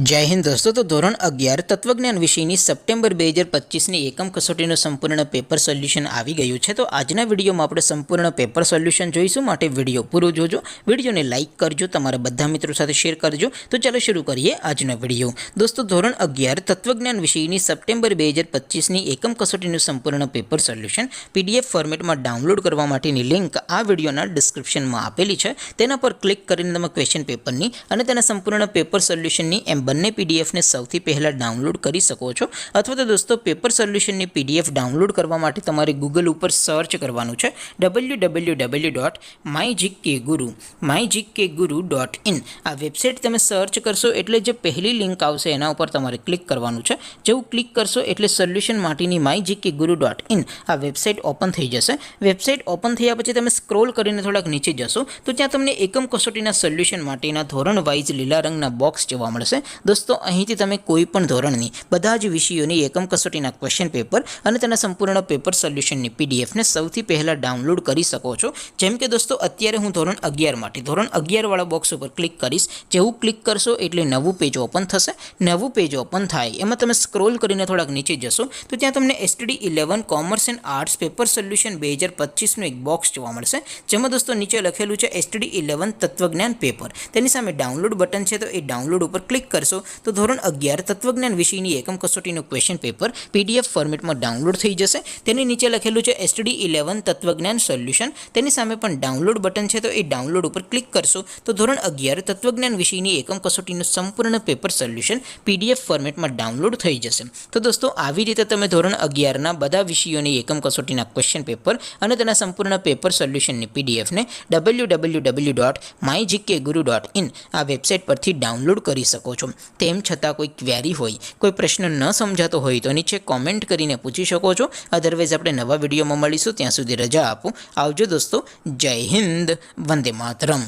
जय हिंद दोस्तों। तो धोरण 11 तत्वज्ञान विषयની સપ્ટેમ્બર 2025ની એકમ કસોટીનું સંપૂર્ણ પેપર સોલ્યુશન આવી ગયું છે। તો આજના વિડીયોમાં આપણે સંપૂર્ણ પેપર સોલ્યુશન જોઈશું, માટે વિડીયો પૂરો જોજો, વિડીયોને લાઇક કરજો, તમારા બધા મિત્રો સાથે શેર કરજો। તો ચાલો શરૂ કરીએ આજનો વિડીયો। દોસ્તો, ધોરણ 11 તત્વજ્ઞાન વિષયની સપ્ટેમ્બર 2025ની એકમ કસોટીનું સંપૂર્ણ પેપર સોલ્યુશન પીડીએફ ફોર્મેટમાં ડાઉનલોડ કરવા માટેની લિંક આ વિડીયોના ડિસ્ક્રિપ્શનમાં આપેલી છે। તેના પર ક્લિક કરીને તમે ક્વેશ્ચન પેપરની અને તેના સંપૂર્ણ પેપર સોલ્યુશનની બંને પીડીએફને સૌથી પહેલાં ડાઉનલોડ કરી શકો છો। અથવા તો દોસ્તો, પેપર સોલ્યુશનની પીડીએફ ડાઉનલોડ કરવા માટે તમારે ગૂગલ ઉપર સર્ચ કરવાનું છે www.mygkguru.in। આ વેબસાઇટ તમે સર્ચ કરશો એટલે જે પહેલી લિંક આવશે એના ઉપર તમારે ક્લિક કરવાનું છે। જેવું ક્લિક કરશો એટલે સોલ્યુશન માટેની mygkguru.in આ વેબસાઇટ ઓપન થઈ જશે। વેબસાઇટ ઓપન થયા પછી તમે સ્ક્રોલ કરીને થોડાક નીચે જશો તો ત્યાં તમને એકમ કસોટીના સોલ્યુશન માટેના ધોરણ વાઇઝ લીલા રંગના બોક્સ જોવા મળશે। દોસ્તો, અહીંથી તમે કોઈ પણ ધોરણની બધા જ વિષયોની એકમ કસોટીના ક્વેશ્ચન પેપર અને તેના સંપૂર્ણ પેપર સોલ્યુશનની પીડીએફને સૌથી પહેલાં ડાઉનલોડ કરી શકો છો। જેમ કે દોસ્તો, અત્યારે હું ધોરણ 11 માટે ધોરણ 11 વાળા બોક્સ ઉપર ક્લિક કરીશ। જેવું ક્લિક કરશો એટલે નવું પેજ ઓપન થશે। નવું પેજ ઓપન થાય એમાં તમે સ્ક્રોલ કરીને થોડાક નીચે જશો તો ત્યાં તમને STD 11 commerce and arts paper solution 2025નું એક બોક્સ જોવા મળશે, જેમાં દોસ્તો નીચે લખેલું છે STD 11 તત્વજ્ઞાન પેપર। તેની સામે ડાઉનલોડ બટન છે, તો એ ડાઉનલોડ ઉપર ક્લિક કરશો તો ધોરણ 11 તત્વજ્ઞાન વિષયની એકમ કસોટીનું ક્વેશ્ચન પેપર પીડીએફ ફોર્મેટમાં ડાઉનલોડ થઈ જશે। તેની નીચે લખેલું છે STD 11 તત્વજ્ઞાન સોલ્યુશન। તેની સામે પણ ડાઉનલોડ બટન છે, તો એ ડાઉનલોડ ઉપર ક્લિક કરશો તો ધોરણ 11 તત્વજ્ઞાન વિષયની એકમ કસોટીનું સંપૂર્ણ પેપર સોલ્યુશન પીડીએફ ફોર્મેટમાં ડાઉનલોડ થઈ જશે। તો દોસ્તો, આવી રીતે તમે ધોરણ 11ના બધા વિષયોની એકમ કસોટીના ક્વેશ્ચન પેપર અને તેના સંપૂર્ણ પેપર સોલ્યુશનની પીડીએફને www.mygkguru.in આ વેબસાઇટ પરથી ડાઉનલોડ કરી શકો છો। તેમ છતાં કોઈ ક્વેરી હોય, કોઈ પ્રશ્ન ન સમજાતો હોય તો નીચે કોમેન્ટ કરીને પૂછી શકો છો। અધરવાઇઝ આપણે નવા વિડીયોમાં મળીશું, ત્યાં સુધી રજા આપો। આવજો દોસ્તો, જય હિન્દ, વંદે માતરમ।